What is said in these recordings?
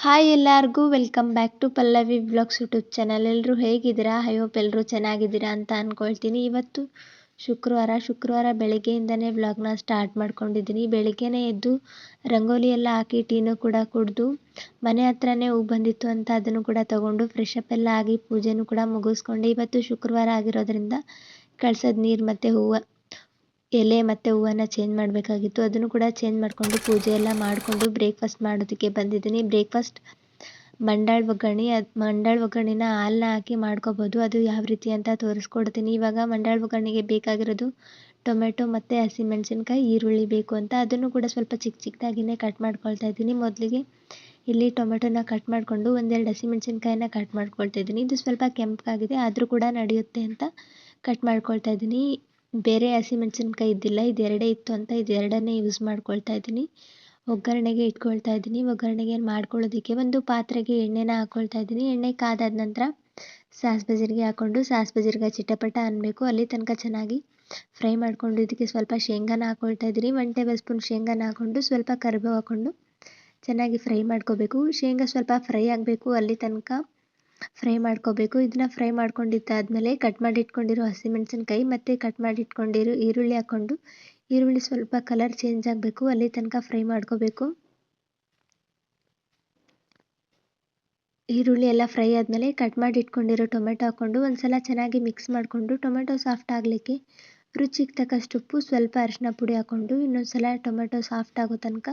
Hi ಎಲ್ಲರಿಗೂ welcome back to Pallavi vlogs YouTube channel. ಎಲ್ಲರೂ ಹೇಗಿದ್ದೀರಾ? ಐ ಹೋಪ್ ಎಲ್ಲರೂ ಚೆನ್ನಾಗಿದ್ದೀರಾ ಅಂತ ಅಂದ್ಕೊಳ್ತೀನಿ. ಇವತ್ತು ಶುಕ್ರವಾರ ಬೆಳಗ್ಗೆಯಿಂದನೇ ವ್ಲಾಗ್ನ ಸ್ಟಾರ್ಟ್ ಮಾಡ್ಕೊಂಡಿದ್ದೀನಿ. ಬೆಳಗ್ಗೆನೇ ಎದ್ದು ರಂಗೋಲಿ ಎಲ್ಲ ಹಾಕಿ ಟೀನು ಕೂಡ ಕುಡಿದು ಮನೆ ಹತ್ರನೇ ಹೂ ಬಂದಿತ್ತು ಅಂತ ಅದನ್ನು ಕೂಡ ತೊಗೊಂಡು ಫ್ರೆಶ್ ಅಪ್ ಎಲ್ಲ ಆಗಿ ಪೂಜೆನೂ ಕೂಡ ಮುಗಿಸ್ಕೊಂಡು, ಇವತ್ತು ಶುಕ್ರವಾರ ಆಗಿರೋದ್ರಿಂದ ಕಳಸದ ನೀರು ಮತ್ತು ಎಲೆ ಮತ್ತು ಹೂವನ್ನು ಚೇಂಜ್ ಮಾಡಬೇಕಾಗಿತ್ತು. ಅದನ್ನು ಕೂಡ ಚೇಂಜ್ ಮಾಡಿಕೊಂಡು ಪೂಜೆ ಎಲ್ಲ ಮಾಡಿಕೊಂಡು ಬ್ರೇಕ್ಫಾಸ್ಟ್ ಮಾಡೋದಕ್ಕೆ ಬಂದಿದ್ದೀನಿ. ಬ್ರೇಕ್ಫಾಸ್ಟ್ ಮಂಡಾಳ ಒಗ್ಗರಣೆನ ಹಾಲನ್ನ ಹಾಕಿ ಮಾಡ್ಕೋಬೋದು. ಅದು ಯಾವ ರೀತಿ ಅಂತ ತೋರಿಸ್ಕೊಡ್ತೀನಿ. ಇವಾಗ ಮಂಡಾಳ ಒಗ್ಗರಣೆಗೆ ಬೇಕಾಗಿರೋದು ಟೊಮೆಟೊ ಮತ್ತು ಹಸಿಮೆಣಸಿನ್ಕಾಯಿ, ಈರುಳ್ಳಿ ಬೇಕು ಅಂತ ಅದನ್ನು ಕೂಡ ಸ್ವಲ್ಪ ಚಿಕ್ಕದಾಗಿಯೇ ಕಟ್ ಮಾಡ್ಕೊಳ್ತಾ ಇದ್ದೀನಿ. ಮೊದಲಿಗೆ ಇಲ್ಲಿ ಟೊಮೆಟೊನ ಕಟ್ ಮಾಡಿಕೊಂಡು ಒಂದೆರಡು ಹಸಿಮೆಣಸಿನ್ಕಾಯಿನ ಕಟ್ ಮಾಡ್ಕೊಳ್ತಾ ಇದ್ದೀನಿ. ಇದು ಸ್ವಲ್ಪ ಕೆಂಪಗಾಗಿದೆ ಆದರೂ ಕೂಡ ನಡೆಯುತ್ತೆ ಅಂತ ಕಟ್ ಮಾಡ್ಕೊಳ್ತಾ ಇದ್ದೀನಿ. ಬೇರೆ ಹಸಿಮೆಣಸಿನ್ಕಾಯಿ ಇದ್ದಿಲ್ಲ, ಇದೆರಡೇ ಇತ್ತು ಅಂತ ಇದೆರಡನ್ನೇ ಯೂಸ್ ಮಾಡ್ಕೊಳ್ತಾ ಇದ್ದೀನಿ. ಒಗ್ಗರಣೆಗೆ ಇಟ್ಕೊಳ್ತಾ ಇದ್ದೀನಿ. ಒಗ್ಗರಣೆಗೆ ಮಾಡ್ಕೊಳ್ಳೋದಕ್ಕೆ ಒಂದು ಪಾತ್ರೆಗೆ ಎಣ್ಣೆನ ಹಾಕ್ಕೊಳ್ತಾ ಇದ್ದೀನಿ. ಎಣ್ಣೆ ಕಾದಾದ ನಂತರ ಸಾಸಿವೆ ಜೀರಿಗೆ ಹಾಕ್ಕೊಂಡು ಸಾಸಿವೆ ಜೀರಿಗೆ ಚಿಟಪಟ ಅನ್ನಬೇಕು. ಅಲ್ಲಿ ತನಕ ಚೆನ್ನಾಗಿ ಫ್ರೈ ಮಾಡಿಕೊಂಡು ಇದಕ್ಕೆ ಸ್ವಲ್ಪ ಶೇಂಗಾನ ಹಾಕ್ಕೊಳ್ತಾ ಇದ್ದೀನಿ. 1 ಟೇಬಲ್ ಸ್ಪೂನ್ ಶೇಂಗಾನ ಹಾಕ್ಕೊಂಡು ಸ್ವಲ್ಪ ಕರಿಬೇವು ಹಾಕ್ಕೊಂಡು ಚೆನ್ನಾಗಿ ಫ್ರೈ ಮಾಡ್ಕೋಬೇಕು. ಶೇಂಗಾ ಸ್ವಲ್ಪ ಫ್ರೈ ಆಗಬೇಕು, ಅಲ್ಲಿ ತನಕ ಫ್ರೈ ಮಾಡ್ಕೋಬೇಕು. ಇದನ್ನ ಫ್ರೈ ಮಾಡ್ಕೊಂಡಿದ್ದಾದಮೇಲೆ ಕಟ್ ಮಾಡಿ ಇಟ್ಕೊಂಡಿರೋ ಹಸಿಮೆಣಸಿನ್ಕಾಯಿ ಮತ್ತು ಕಟ್ ಮಾಡಿ ಇಟ್ಕೊಂಡಿರೋ ಈರುಳ್ಳಿ ಹಾಕ್ಕೊಂಡು ಈರುಳ್ಳಿ ಸ್ವಲ್ಪ ಕಲರ್ ಚೇಂಜ್ ಆಗಬೇಕು, ಅಲ್ಲಿ ತನಕ ಫ್ರೈ ಮಾಡ್ಕೋಬೇಕು. ಈರುಳ್ಳಿ ಎಲ್ಲ ಫ್ರೈ ಆದಮೇಲೆ ಕಟ್ ಮಾಡಿ ಇಟ್ಕೊಂಡಿರೋ ಟೊಮೆಟೊ ಹಾಕ್ಕೊಂಡು ಒಂದು ಸಲ ಚೆನ್ನಾಗಿ ಮಿಕ್ಸ್ ಮಾಡಿಕೊಂಡು ಟೊಮೆಟೊ ಸಾಫ್ಟ್ ಆಗಲಿಕ್ಕೆ ರುಚಿಗೆ ತಕ್ಕಷ್ಟು ಉಪ್ಪು, ಸ್ವಲ್ಪ ಅರಿಶಿನ ಪುಡಿ ಹಾಕ್ಕೊಂಡು ಇನ್ನೊಂದು ಸಲ ಟೊಮೆಟೊ ಸಾಫ್ಟ್ ಆಗೋ ತನಕ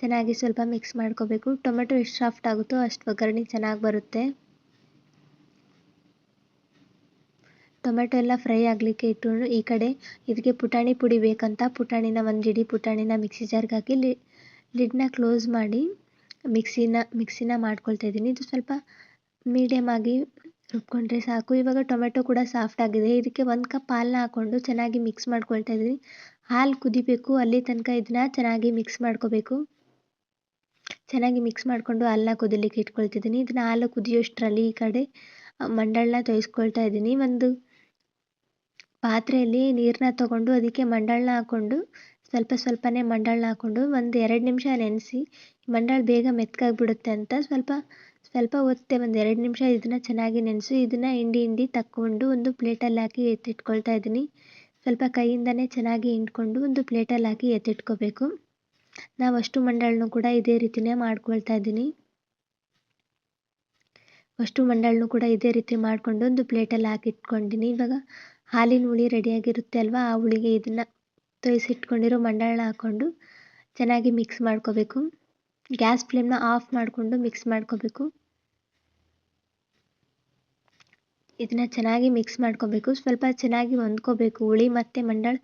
ಚೆನ್ನಾಗಿ ಸ್ವಲ್ಪ ಮಿಕ್ಸ್ ಮಾಡ್ಕೋಬೇಕು. ಟೊಮೆಟೊ ಎಷ್ಟು ಸಾಫ್ಟ್ ಆಗುತ್ತೋ ಅಷ್ಟು ಒಗ್ಗರಣೆ ಚೆನ್ನಾಗಿ ಬರುತ್ತೆ. ಟೊಮೆಟೊ ಎಲ್ಲ ಫ್ರೈ ಆಗಲಿಕ್ಕೆ ಇಟ್ಕೊಂಡು ಈ ಕಡೆ ಇದಕ್ಕೆ ಪುಟಾಣಿ ಪುಡಿ ಬೇಕಂತ ಪುಟಾಣಿನ ಒಂದು ಹಿಡಿ ಪುಟಾಣಿನ ಮಿಕ್ಸಿ ಜಾರ್ಗೆ ಹಾಕಿ ಲಿಡ್ನ ಕ್ಲೋಸ್ ಮಾಡಿ ಮಿಕ್ಸಿನ ಮಾಡ್ಕೊಳ್ತಾ ಇದ್ದೀನಿ. ಇದು ಸ್ವಲ್ಪ ಮೀಡಿಯಮ್ ಆಗಿ ರುಬ್ಕೊಂಡ್ರೆ ಸಾಕು. ಇವಾಗ ಟೊಮೆಟೊ ಕೂಡ ಸಾಫ್ಟ್ ಆಗಿದೆ. ಇದಕ್ಕೆ 1 ಕಪ್ ಹಾಲನ್ನ ಹಾಕ್ಕೊಂಡು ಚೆನ್ನಾಗಿ ಮಿಕ್ಸ್ ಮಾಡ್ಕೊಳ್ತಾ ಇದ್ದೀನಿ. ಹಾಲು ಕುದಿಬೇಕು, ಅಲ್ಲಿ ತನಕ ಇದನ್ನ ಚೆನ್ನಾಗಿ ಮಿಕ್ಸ್ ಮಾಡ್ಕೋಬೇಕು. ಚೆನ್ನಾಗಿ ಮಿಕ್ಸ್ ಮಾಡಿಕೊಂಡು ಹಾಲನ್ನ ಕುದಿಲಿಕ್ಕೆ ಇಟ್ಕೊಳ್ತಿದ್ದೀನಿ. ಇದನ್ನ ಹಾಲು ಕುದಿಯೋಷ್ಟರಲ್ಲಿ ಈ ಕಡೆ ಮಂಡಾಳನ್ನ ತೋಯಿಸ್ಕೊಳ್ತಾ ಇದ್ದೀನಿ. ಒಂದು ಪಾತ್ರೆಯಲ್ಲಿ ನೀರನ್ನ ತೊಗೊಂಡು ಅದಕ್ಕೆ ಮಂಡಾಳನ್ನ ಹಾಕ್ಕೊಂಡು ಸ್ವಲ್ಪನೇ ಮಂಡಾಳನ್ನ ಹಾಕ್ಕೊಂಡು ಒಂದು 2 ನಿಮಿಷ ನೆನೆಸಿ. ಮಂಡಾಳು ಬೇಗ ಮೆತ್ತಗಾಗ್ಬಿಡುತ್ತೆ ಅಂತ ಸ್ವಲ್ಪ ಹೊತ್ತೆ ಒಂದು 2 ನಿಮಿಷ ಇದನ್ನು ಚೆನ್ನಾಗಿ ನೆನೆಸಿ ಇದನ್ನು ಹಿಂಡಿ ತಕ್ಕೊಂಡು ಒಂದು ಪ್ಲೇಟಲ್ಲಿ ಹಾಕಿ ಎತ್ತಿಟ್ಕೊಳ್ತಾ ಇದ್ದೀನಿ. ಸ್ವಲ್ಪ ಕೈಯಿಂದನೇ ಚೆನ್ನಾಗಿ ಹಿಂಡ್ಕೊಂಡು ಒಂದು ಪ್ಲೇಟಲ್ಲಿ ಹಾಕಿ ಎತ್ತಿಟ್ಕೋಬೇಕು. ನಾವು ಅಷ್ಟು ಮಂಡಾಳನ್ನು ಕೂಡ ಇದೇ ರೀತಿಯೇ ಮಾಡ್ಕೊಳ್ತಾ ಇದ್ದೀನಿ. ಅಷ್ಟು ಮಂಡಾಳನ್ನು ಕೂಡ ಇದೇ ರೀತಿ ಮಾಡಿಕೊಂಡು ಒಂದು ಪ್ಲೇಟಲ್ಲಿ ಹಾಕಿ ಇಟ್ಕೊಂಡಿನಿ. ಇವಾಗ ಹಾಲಿನ ಹುಳಿ ರೆಡಿಯಾಗಿರುತ್ತೆ ಅಲ್ವಾ, ಆ ಹುಳಿಗೆ ಇದನ್ನು ತೋಯಿಸಿಟ್ಕೊಂಡಿರೋ ಮಂಡಾಳನ್ನ ಹಾಕ್ಕೊಂಡು ಚೆನ್ನಾಗಿ ಮಿಕ್ಸ್ ಮಾಡ್ಕೋಬೇಕು. ಗ್ಯಾಸ್ ಫ್ಲೇಮ್ನ ಆಫ್ ಮಾಡಿಕೊಂಡು ಮಿಕ್ಸ್ ಮಾಡ್ಕೋಬೇಕು. ಇದನ್ನು ಚೆನ್ನಾಗಿ ಮಿಕ್ಸ್ ಮಾಡ್ಕೋಬೇಕು. ಸ್ವಲ್ಪ ಚೆನ್ನಾಗಿ ಹೊಂದ್ಕೋಬೇಕು, ಹುಳಿ ಮತ್ತು ಮಂಡಾಳು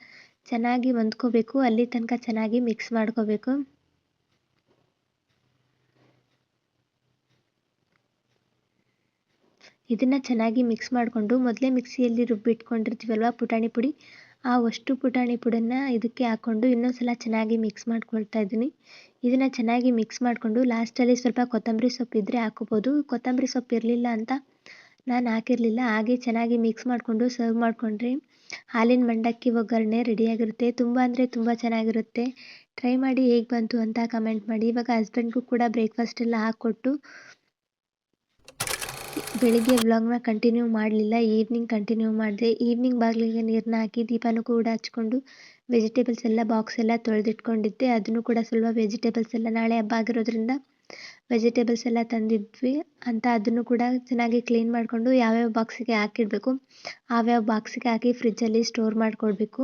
ಚೆನ್ನಾಗಿ ಹೊಂದ್ಕೋಬೇಕು, ಅಲ್ಲಿ ತನಕ ಚೆನ್ನಾಗಿ ಮಿಕ್ಸ್ ಮಾಡ್ಕೋಬೇಕು. ಇದನ್ನು ಚೆನ್ನಾಗಿ ಮಿಕ್ಸ್ ಮಾಡಿಕೊಂಡು ಮೊದಲೇ ಮಿಕ್ಸಿಯಲ್ಲಿ ರುಬ್ಬಿಟ್ಕೊಂಡಿರ್ತೀವಲ್ವ ಪುಟಾಣಿ ಪುಡಿ, ಆ ಅಷ್ಟು ಪುಟಾಣಿ ಪುಡಿನ ಇದಕ್ಕೆ ಹಾಕ್ಕೊಂಡು ಇನ್ನೊಂದು ಸಲ ಚೆನ್ನಾಗಿ ಮಿಕ್ಸ್ ಮಾಡ್ಕೊಳ್ತಾ ಇದ್ದೀನಿ. ಇದನ್ನು ಚೆನ್ನಾಗಿ ಮಿಕ್ಸ್ ಮಾಡಿಕೊಂಡು ಲಾಸ್ಟಲ್ಲಿ ಸ್ವಲ್ಪ ಕೊತ್ತಂಬರಿ ಸೊಪ್ಪು ಇದ್ದರೆ ಹಾಕೋಬೋದು. ಕೊತ್ತಂಬರಿ ಸೊಪ್ಪು ಇರಲಿಲ್ಲ ಅಂತ ನಾನು ಹಾಕಿರಲಿಲ್ಲ. ಹಾಗೆ ಚೆನ್ನಾಗಿ ಮಿಕ್ಸ್ ಮಾಡಿಕೊಂಡು ಸರ್ವ್ ಮಾಡಿಕೊಂಡ್ರೆ ಹಾಲಿನ ಮಂಡಕ್ಕಿ ಒಗ್ಗರಣೆ ರೆಡಿಯಾಗಿರುತ್ತೆ. ತುಂಬ ಅಂದರೆ ತುಂಬ ಚೆನ್ನಾಗಿರುತ್ತೆ. ಟ್ರೈ ಮಾಡಿ ಹೇಗೆ ಬಂತು ಅಂತ ಕಮೆಂಟ್ ಮಾಡಿ. ಇವಾಗ ಹಸ್ಬೆಂಡ್ಗೂ ಕೂಡ ಬ್ರೇಕ್ಫಾಸ್ಟ್ ಎಲ್ಲ ಹಾಕ್ಕೊಟ್ಟು ಬೆಳಿಗ್ಗೆ ವ್ಲಾಗ್ನ ಕಂಟಿನ್ಯೂ ಮಾಡಲಿಲ್ಲ, ಈವ್ನಿಂಗ್ ಕಂಟಿನ್ಯೂ ಮಾಡಿದೆ. ಈವ್ನಿಂಗ್ ಬಾಗಿಲಿಗೆ ನೀರನ್ನ ಹಾಕಿ ದೀಪನೂ ಕೂಡ ಹಚ್ಕೊಂಡು ವೆಜಿಟೇಬಲ್ಸ್ ಎಲ್ಲ ಬಾಕ್ಸ್ ಎಲ್ಲ ತೊಳೆದಿಟ್ಕೊಂಡಿದ್ದೆ. ಅದನ್ನು ಕೂಡ ಸ್ವಲ್ಪ ವೆಜಿಟೇಬಲ್ಸ್ ಎಲ್ಲ ನಾಳೆ ಹಬ್ಬ ಆಗಿರೋದ್ರಿಂದ ವೆಜಿಟೇಬಲ್ಸ್ ಎಲ್ಲ ತಂದಿದ್ವಿ ಅಂತ ಅದನ್ನು ಕೂಡ ಚೆನ್ನಾಗಿ ಕ್ಲೀನ್ ಮಾಡಿಕೊಂಡು ಯಾವ್ಯಾವ ಬಾಕ್ಸಿಗೆ ಹಾಕಿಡಬೇಕು ಆವ್ಯಾವ ಬಾಕ್ಸಿಗೆ ಹಾಕಿ ಫ್ರಿಜ್ಜಲ್ಲಿ ಸ್ಟೋರ್ ಮಾಡಿಕೊಳ್ಬೇಕು.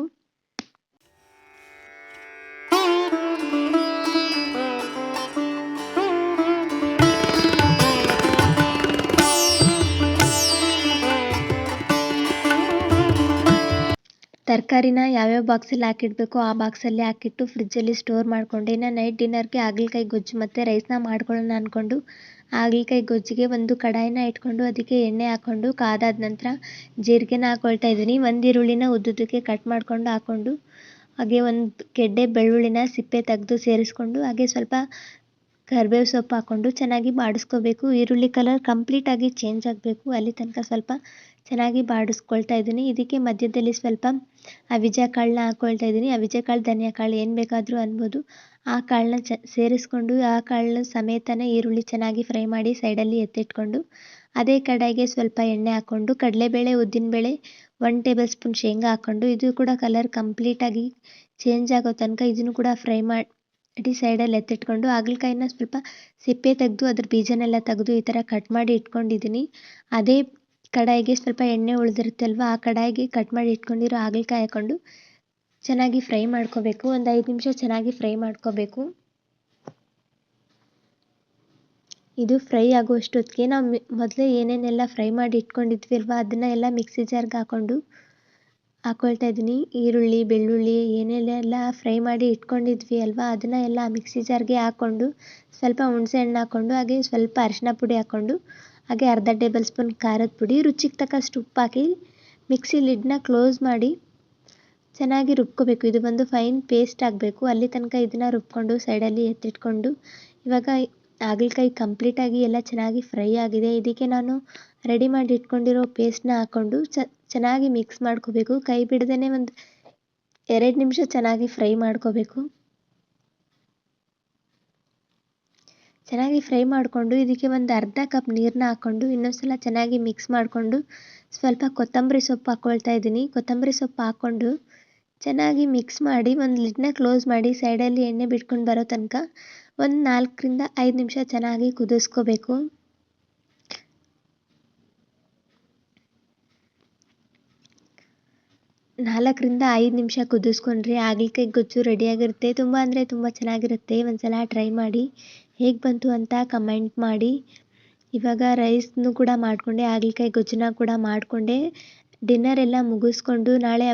ತರಕಾರಿನ ಯಾವ್ಯಾವ ಬಾಕ್ಸಲ್ಲಿ ಹಾಕಿಡಬೇಕು ಆ ಬಾಕ್ಸಲ್ಲಿ ಹಾಕಿಟ್ಟು ಫ್ರಿಜ್ಜಲ್ಲಿ ಸ್ಟೋರ್ ಮಾಡಿಕೊಂಡೆ. ಇನ್ನು ನೈಟ್ ಡಿನ್ನರ್ಗೆ ಹಾಗಲಕಾಯಿ ಗೊಜ್ಜು ಮತ್ತು ರೈಸ್ನ ಮಾಡ್ಕೊಳ್ಳೋಣ ಅಂದ್ಕೊಂಡು ಹಾಗಲಕಾಯಿ ಗೊಜ್ಜಿಗೆ ಒಂದು ಕಡಾಯಿನ ಇಟ್ಕೊಂಡು ಅದಕ್ಕೆ ಎಣ್ಣೆ ಹಾಕ್ಕೊಂಡು ಕಾದಾದ ನಂತರ ಜೀರಿಗೆನ ಹಾಕ್ಕೊಳ್ತಾ ಇದ್ದೀನಿ. ಒಂದು ಈರುಳ್ಳಿನ ಉದ್ದುದ್ದಕ್ಕೆ ಕಟ್ ಮಾಡಿಕೊಂಡು ಹಾಕ್ಕೊಂಡು ಹಾಗೆ ಒಂದು ಗೆಡ್ಡೆ ಬೆಳ್ಳುಳ್ಳಿನ ಸಿಪ್ಪೆ ತೆಗೆದು ಸೇರಿಸ್ಕೊಂಡು ಹಾಗೆ ಸ್ವಲ್ಪ ಕರಿಬೇವು ಸೊಪ್ಪು ಹಾಕ್ಕೊಂಡು ಚೆನ್ನಾಗಿ ಬಾಡಿಸ್ಕೋಬೇಕು. ಈರುಳ್ಳಿ ಕಲರ್ ಕಂಪ್ಲೀಟಾಗಿ ಚೇಂಜ್ ಆಗಬೇಕು, ಅಲ್ಲಿ ತನಕ ಸ್ವಲ್ಪ ಚೆನ್ನಾಗಿ ಬಾಡಿಸ್ಕೊಳ್ತಾ ಇದ್ದೀನಿ. ಇದಕ್ಕೆ ಮಧ್ಯದಲ್ಲಿ ಸ್ವಲ್ಪ ಅವಿಜೆ ಕಾಳನ್ನ ಹಾಕ್ಕೊಳ್ತಾ ಇದ್ದೀನಿ. ಅವಿಜೆ ಕಾಳು, ಧನಿಯಾ ಕಾಳು ಏನು ಬೇಕಾದರೂ ಅನ್ಬೋದು ಆ ಕಾಳನ್ನ ಸೇರಿಸ್ಕೊಂಡು ಆ ಕಾಳು ಸಮೇತನೇ ಈರುಳ್ಳಿ ಚೆನ್ನಾಗಿ ಫ್ರೈ ಮಾಡಿ ಸೈಡಲ್ಲಿ ಎತ್ತಿಟ್ಕೊಂಡು ಅದೇ ಕಡಾಯಿಗೆ ಸ್ವಲ್ಪ ಎಣ್ಣೆ ಹಾಕ್ಕೊಂಡು ಕಡಲೆಬೇಳೆ ಉದ್ದಿನಬೇಳೆ 1 ಟೇಬಲ್ ಸ್ಪೂನ್ ಶೇಂಗಾ ಹಾಕ್ಕೊಂಡು ಇದು ಕೂಡ ಕಲರ್ ಕಂಪ್ಲೀಟಾಗಿ ಚೇಂಜ್ ಆಗೋ ತನಕ ಇದನ್ನು ಕೂಡ ಫ್ರೈ ಮಾಡಿ ಸೈಡಲ್ಲಿ ಎತ್ತಿಟ್ಕೊಂಡು ಹಾಗಲಕಾಯಿನ ಸ್ವಲ್ಪ ಸಿಪ್ಪೆ ತೆಗೆದು ಅದ್ರ ಬೀಜನೆಲ್ಲ ತೆಗೆದು ಈ ಥರ ಕಟ್ ಮಾಡಿ ಇಟ್ಕೊಂಡಿದ್ದೀನಿ. ಅದೇ ಕಡಾಯಿಗೆ ಸ್ವಲ್ಪ ಎಣ್ಣೆ ಉಳಿದಿರುತ್ತೆ ಅಲ್ವಾ, ಆ ಕಡಾಯಿಗೆ ಕಟ್ ಮಾಡಿ ಇಟ್ಕೊಂಡಿರೋ ಹಾಗಲಕಾಯಿ ಹಾಕ್ಕೊಂಡು ಚೆನ್ನಾಗಿ ಫ್ರೈ ಮಾಡ್ಕೋಬೇಕು. ಒಂದು 5 ನಿಮಿಷ ಚೆನ್ನಾಗಿ ಫ್ರೈ ಮಾಡ್ಕೋಬೇಕು. ಇದು ಫ್ರೈ ಆಗುವಷ್ಟೊತ್ತಿಗೆ ನಾವು ಮೊದಲೇ ಏನೇನೆಲ್ಲ ಫ್ರೈ ಮಾಡಿ ಇಟ್ಕೊಂಡಿದ್ವಿ ಅಲ್ವಾ, ಅದನ್ನು ಎಲ್ಲ ಮಿಕ್ಸಿ ಜಾರ್ಗೆ ಹಾಕ್ಕೊಳ್ತಾ ಇದ್ದೀನಿ. ಈರುಳ್ಳಿ, ಬೆಳ್ಳುಳ್ಳಿ ಏನೇನೆಲ್ಲ ಫ್ರೈ ಮಾಡಿ ಇಟ್ಕೊಂಡಿದ್ವಿ ಅಲ್ವಾ, ಅದನ್ನು ಎಲ್ಲ ಮಿಕ್ಸಿ ಜಾರ್ಗೆ ಹಾಕ್ಕೊಂಡು ಸ್ವಲ್ಪ ಹುಣಸೆ ಹಣ್ಣು ಹಾಕ್ಕೊಂಡು ಹಾಗೆ ಸ್ವಲ್ಪ ಅರಿಶಿನ ಪುಡಿ ಹಾಕ್ಕೊಂಡು ಹಾಗೆ ಅರ್ಧ ಟೇಬಲ್ ಸ್ಪೂನ್ ಖಾರದ ಪುಡಿ, ರುಚಿಗೆ ತಕ್ಕಷ್ಟು ಉಪ್ಪು ಹಾಕಿ ಮಿಕ್ಸಿ ಲಿಡ್ನ ಕ್ಲೋಸ್ ಮಾಡಿ ಚೆನ್ನಾಗಿ ರುಬ್ಕೋಬೇಕು. ಇದು ಬಂದು ಫೈನ್ ಪೇಸ್ಟ್ ಆಗಬೇಕು. ಅಲ್ಲಿ ತನಕ ಇದನ್ನು ರುಬ್ಕೊಂಡು ಸೈಡಲ್ಲಿ ಎತ್ತಿಟ್ಕೊಂಡು ಇವಾಗ ಹಾಗಲಕಾಯಿ ಕಂಪ್ಲೀಟಾಗಿ ಎಲ್ಲ ಚೆನ್ನಾಗಿ ಫ್ರೈ ಆಗಿದೆ. ಇದಕ್ಕೆ ನಾನು ರೆಡಿ ಮಾಡಿ ಇಟ್ಕೊಂಡಿರೋ ಪೇಸ್ಟ್ನ ಹಾಕ್ಕೊಂಡು ಚೆನ್ನಾಗಿ ಮಿಕ್ಸ್ ಮಾಡ್ಕೋಬೇಕು. ಕೈ ಬಿಡದೇ ಒಂದು 2 ನಿಮಿಷ ಚೆನ್ನಾಗಿ ಫ್ರೈ ಮಾಡ್ಕೋಬೇಕು. ಚೆನ್ನಾಗಿ ಫ್ರೈ ಮಾಡಿಕೊಂಡು ಇದಕ್ಕೆ ಒಂದು ಅರ್ಧ ಕಪ್ ನೀರನ್ನ ಹಾಕ್ಕೊಂಡು ಇನ್ನೊಂದ್ಸಲ ಚೆನ್ನಾಗಿ ಮಿಕ್ಸ್ ಮಾಡಿಕೊಂಡು ಸ್ವಲ್ಪ ಕೊತ್ತಂಬರಿ ಸೊಪ್ಪು ಹಾಕ್ಕೊಳ್ತಾ ಇದ್ದೀನಿ. ಕೊತ್ತಂಬರಿ ಸೊಪ್ಪು ಹಾಕ್ಕೊಂಡು ಚೆನ್ನಾಗಿ ಮಿಕ್ಸ್ ಮಾಡಿ ಒಂದು ಲಿಡ್ನ ಕ್ಲೋಸ್ ಮಾಡಿ ಸೈಡಲ್ಲಿ ಎಣ್ಣೆ ಬಿಟ್ಕೊಂಡು ಬರೋ ತನಕ ಒಂದು 4 ರಿಂದ 5 ನಿಮಿಷ ಚೆನ್ನಾಗಿ ಕುದಿಸ್ಕೋಬೇಕು. 4 ರಿಂದ 5 ನಿಮಿಷ ಕುದಿಸ್ಕೊಂಡ್ರೆ ಹಾಗಲಕಾಯಿ ಗೊಜ್ಜು ರೆಡಿಯಾಗಿರುತ್ತೆ. ತುಂಬ ಅಂದರೆ ತುಂಬ ಚೆನ್ನಾಗಿರುತ್ತೆ. ಒಂದ್ಸಲ ಟ್ರೈ ಮಾಡಿ. ಹೇಗೆ ಬಂತು ಅಂತ ಕಮೆಂಟ್ ಮಾಡಿ. ಇವಾಗ ರೈಸ್ನು ಕೂಡ ಮಾಡಿಕೊಂಡೆ, ಹಾಗಲಕಾಯಿ ಗೊಜ್ಜನ್ನ ಕೂಡ ಮಾಡಿಕೊಂಡೆ. ಡಿನ್ನರ್ ಎಲ್ಲ ಮುಗಿಸ್ಕೊಂಡು ನಾಳೆ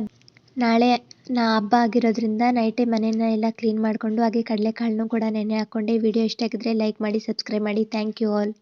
ಹಬ್ಬ ಆಗಿರೋದ್ರಿಂದ ನೈಟೇ ಮನೆಯನ್ನ ಎಲ್ಲ ಕ್ಲೀನ್ ಮಾಡಿಕೊಂಡು ಹಾಗೆ ಕಡಲೆಕಾಳನ್ನು ಕೂಡ ನೆನೆ ಹಾಕ್ಕೊಂಡೆ. ವಿಡಿಯೋ ಇಷ್ಟ ಆಗಿದ್ರೆ ಲೈಕ್ ಮಾಡಿ, ಸಬ್ಸ್ಕ್ರೈಬ್ ಮಾಡಿ. Thank you all.